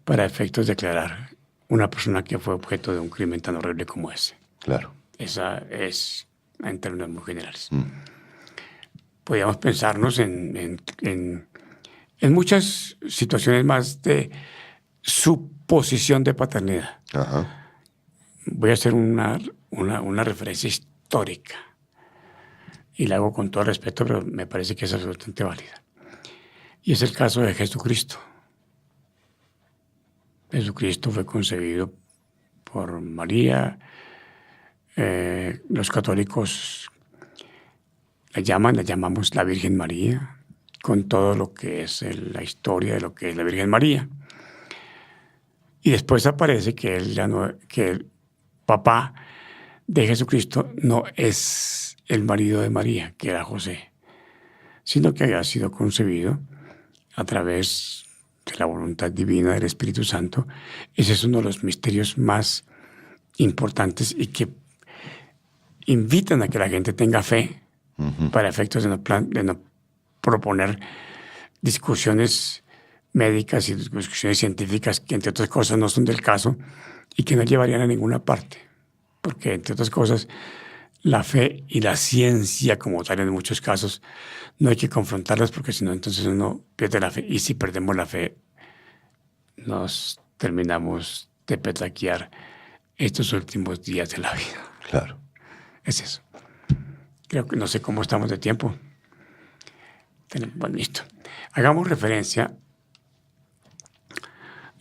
para efectos de declarar una persona que fue objeto de un crimen tan horrible como ese. Claro. Esa es en términos muy generales. Podríamos pensarnos en muchas situaciones más de suposición de paternidad. Ajá. Voy a hacer una referencia histórica y la hago con todo respeto, pero me parece que es absolutamente válida. Y es el caso de Jesucristo. Jesucristo fue concebido por María. Los católicos la llamamos la Virgen María, con todo lo que es la historia de lo que es la Virgen María. Y después aparece que el papá de Jesucristo no es el marido de María, que era José, sino que había sido concebido a través de la voluntad divina del Espíritu Santo. Ese es uno de los misterios más importantes y que invitan a que la gente tenga fe para efectos de no proponer discusiones médicas y discusiones científicas que, entre otras cosas, no son del caso y que no llevarían a ninguna parte. Porque, entre otras cosas, la fe y la ciencia, como tal en muchos casos, no hay que confrontarlas porque si no, entonces uno pierde la fe. Y si perdemos la fe, nos terminamos de petaquear estos últimos días de la vida. Claro. Es eso. Creo que no sé cómo estamos de tiempo. Bueno, listo. Hagamos referencia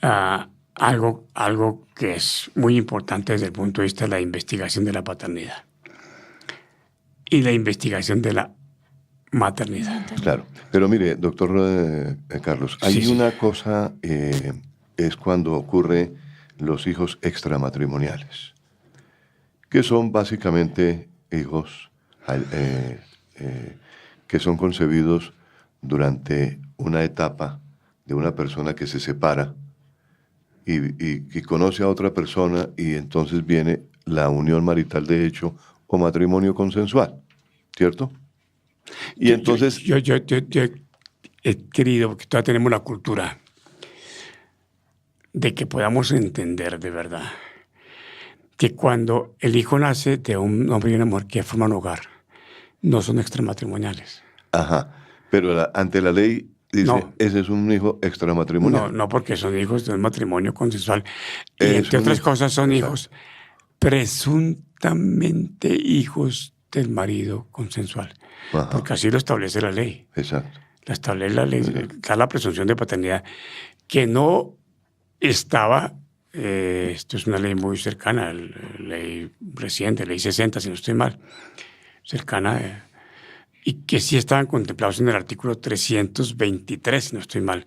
a algo que es muy importante desde el punto de vista de la investigación de la paternidad y la investigación de la maternidad. Claro. Pero mire, doctor Carlos, hay una cosa, es cuando ocurre los hijos extramatrimoniales, que son básicamente hijos que son concebidos durante una etapa de una persona que se separa y conoce a otra persona y entonces viene la unión marital de hecho o matrimonio consensual, ¿cierto? Y entonces... Yo he querido, porque todavía tenemos la cultura de que podamos entender de verdad que cuando el hijo nace de un hombre y una mujer que forman hogar, no son extramatrimoniales. Ajá, pero ante la ley dice, no, ese es un hijo extramatrimonial. No, porque son hijos de un matrimonio consensual. Y entre otras cosas son hijos presuntamente hijos del marido consensual. Ajá. Porque así lo establece la ley. Exacto. La establece la ley, está la presunción de paternidad, que no estaba... esto es una ley muy cercana, ley reciente, ley 60, si no estoy mal, cercana, y que sí estaban contemplados en el artículo 323, si no estoy mal,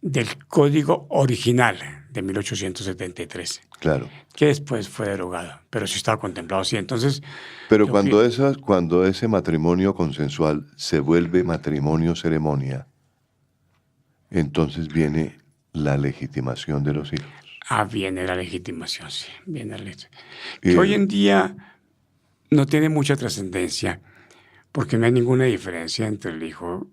del Código Original de 1873. Claro. Que después fue derogado, pero sí estaba contemplado así. Entonces, pero cuando ese matrimonio consensual se vuelve matrimonio ceremonia, entonces viene la legitimación de los hijos. Viene la legitimación, sí. Viene la legitimación. Que hoy en día no tiene mucha trascendencia porque no hay ninguna diferencia entre el hijo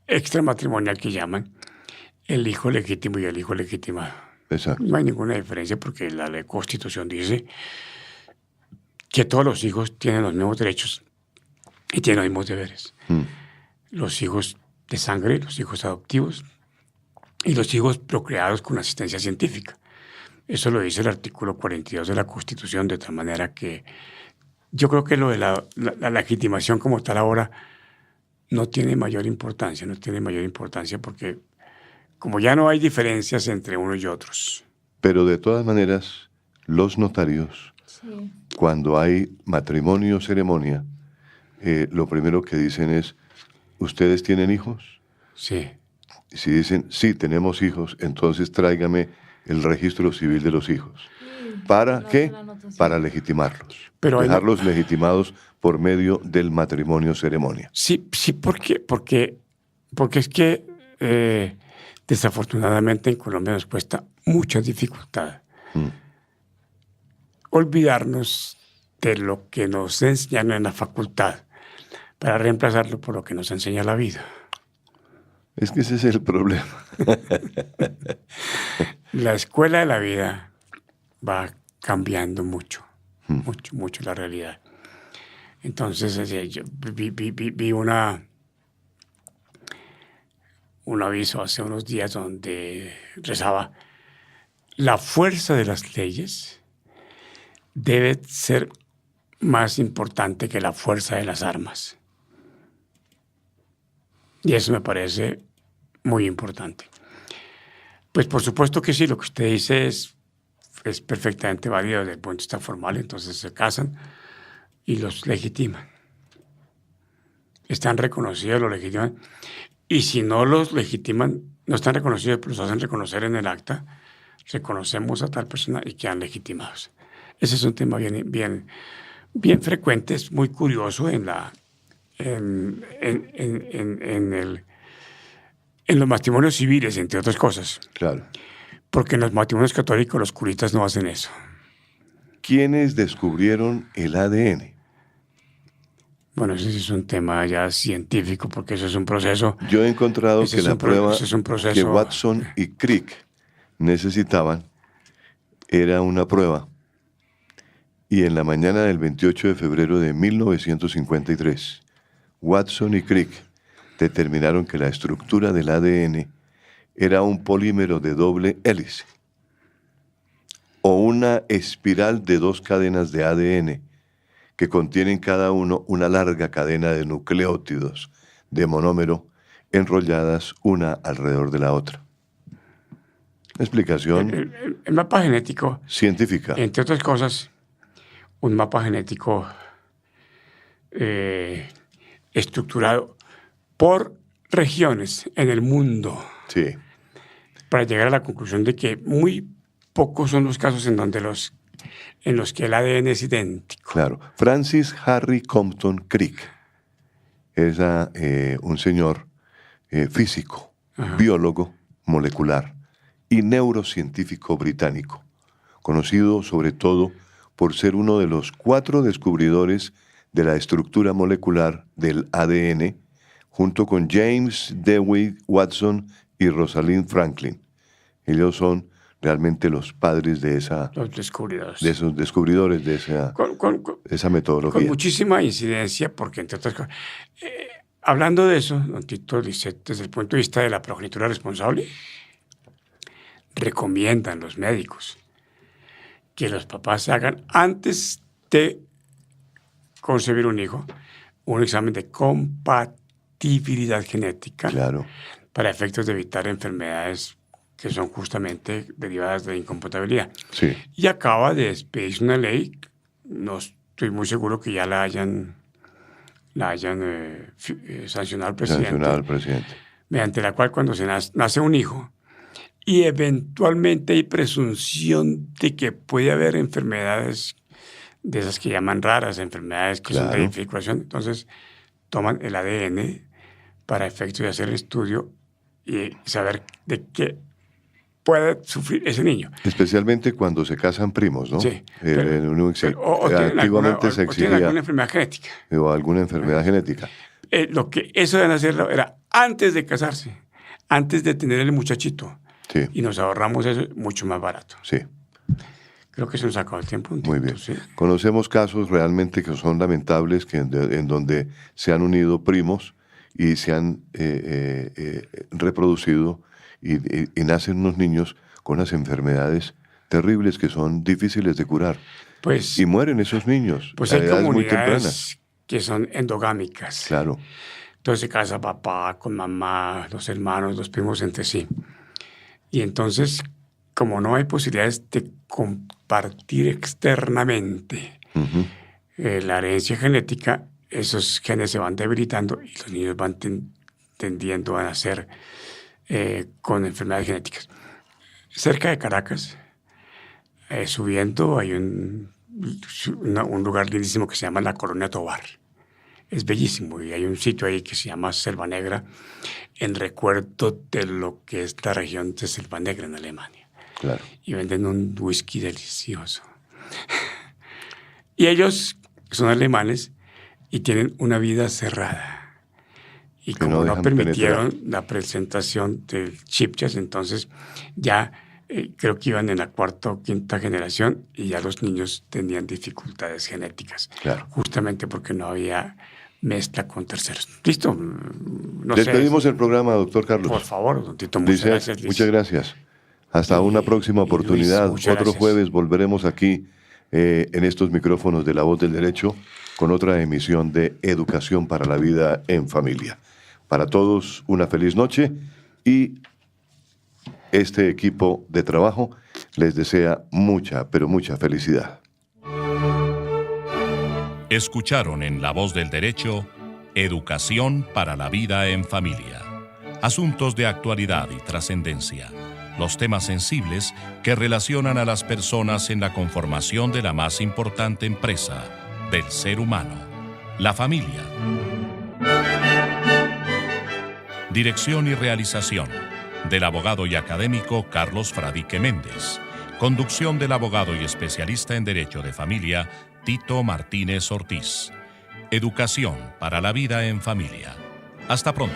extramatrimonial que llaman, el hijo legítimo y el hijo legitimado. Exacto. No hay ninguna diferencia porque la Constitución dice que todos los hijos tienen los mismos derechos y tienen los mismos deberes. Los hijos de sangre, los hijos adoptivos, y los hijos procreados con asistencia científica. Eso lo dice el artículo 42 de la Constitución, de tal manera que yo creo que lo de la legitimación como tal ahora no tiene mayor importancia, porque como ya no hay diferencias entre unos y otros. Pero de todas maneras, los notarios, sí, cuando hay matrimonio o ceremonia, lo primero que dicen es, ¿ustedes tienen hijos? Sí. Si dicen, sí, tenemos hijos, entonces tráigame el registro civil de los hijos. ¿Para qué? Para legitimarlos. Pero dejarlos legitimados por medio del matrimonio ceremonia. Sí, ¿por qué? Porque es que desafortunadamente en Colombia nos cuesta mucha dificultad olvidarnos de lo que nos enseñan en la facultad para reemplazarlo por lo que nos enseña la vida. Es que ese es el problema. La escuela de la vida va cambiando mucho la realidad. Entonces, yo vi un aviso hace unos días donde rezaba: la fuerza de las leyes debe ser más importante que la fuerza de las armas. Y eso me parece muy importante. Pues por supuesto que sí, lo que usted dice es perfectamente válido desde el punto de vista formal. Entonces se casan y los legitiman. Están reconocidos, los legitiman. Y si no los legitiman, no están reconocidos, pero los hacen reconocer en el acta, reconocemos a tal persona y quedan legitimados. Ese es un tema bien frecuente, es muy curioso en los matrimonios civiles, entre otras cosas. Claro. Porque en los matrimonios católicos los curitas no hacen eso. ¿Quiénes descubrieron el ADN? Bueno, ese es un tema ya científico, porque eso es un proceso. Yo he encontrado que la prueba que Watson y Crick necesitaban era una prueba. Y en la mañana del 28 de febrero de 1953, Watson y Crick determinaron que la estructura del ADN era un polímero de doble hélice o una espiral de 2 cadenas de ADN que contienen cada uno una larga cadena de nucleótidos de monómero enrolladas una alrededor de la otra. Explicación el mapa genético científica. Entre otras cosas, un mapa genético estructurado por regiones en el mundo. Sí. Para llegar a la conclusión de que muy pocos son los casos en los que el ADN es idéntico. Claro. Francis Harry Compton Crick es un señor físico, biólogo molecular y neurocientífico británico, conocido sobre todo por ser uno de los 4 descubridores de la estructura molecular del ADN, junto con James Dewey Watson y Rosalind Franklin. Ellos son realmente los padres de los descubridores. De esos descubridores de esa metodología. Con muchísima incidencia, porque entre otras cosas, hablando de eso, don Tito dice, desde el punto de vista de la progenitura responsable, recomiendan los médicos que los papás hagan, antes de concebir un hijo, un examen de compatibilidad genética. Claro. Para efectos de evitar enfermedades que son justamente derivadas de incompatibilidad. Sí. Y acaba de expedirse una ley, no estoy muy seguro que ya la hayan sancionado al presidente. Mediante la cual cuando se nace un hijo y eventualmente hay presunción de que puede haber enfermedades de esas que llaman raras, enfermedades que son de dificultación, entonces toman el ADN para efectos de hacer el estudio y saber de qué puede sufrir ese niño. Especialmente cuando se casan primos, ¿no? Sí. Antiguamente se exigía. O tienen alguna enfermedad genética. O alguna enfermedad genética. Lo que eso deben hacerlo era antes de casarse, antes de tener el muchachito. Sí. Y nos ahorramos eso mucho más barato. Sí. Creo que se nos acabó el tiempo. Muy bien. ¿Sí? Conocemos casos realmente que son lamentables, en donde se han unido primos y se han reproducido y nacen unos niños con unas enfermedades terribles que son difíciles de curar. Pues, y mueren esos niños pues a hay edades muy comunidades tempranas. Que son endogámicas. Claro. Entonces se casa papá con mamá, los hermanos, los primos entre sí. Y entonces, como no hay posibilidades de compartir externamente la herencia genética, esos genes se van debilitando y los niños van tendiendo a nacer con enfermedades genéticas. cerca de Caracas, subiendo, hay un lugar lindísimo que se llama la Colonia Tovar. Es bellísimo y hay un sitio ahí que se llama Selva Negra en recuerdo de lo que es la región de Selva Negra en Alemania. Claro. Y venden un whisky delicioso. Y ellos son alemanes y tienen una vida cerrada. Y Que como no dejan permitieron penetrar. la presentación del chipchas, entonces ya creo que iban en la cuarta o quinta generación y ya los niños tenían dificultades genéticas. Claro. Justamente porque no había mezcla con terceros. ¿Listo? No Despedimos sé. el programa, doctor Carlos. Por favor, don Tito, muchas Dice, gracias. Liz. muchas gracias. Hasta Y- una próxima y Luis, oportunidad. muchas Otro gracias. jueves volveremos aquí en estos micrófonos de La Voz del Derecho con otra emisión de Educación para la Vida en Familia. Para todos, una feliz noche y este equipo de trabajo les desea mucha, pero mucha felicidad. Escucharon en La Voz del Derecho, Educación para la Vida en Familia. Asuntos de actualidad y trascendencia. Los temas sensibles que relacionan a las personas en la conformación de la más importante empresa del ser humano, la familia. Dirección y realización del abogado y académico Carlos Fradique Méndez. Conducción del abogado y especialista en Derecho de Familia Tito Martínez Ortiz. Educación para la vida en familia. Hasta pronto.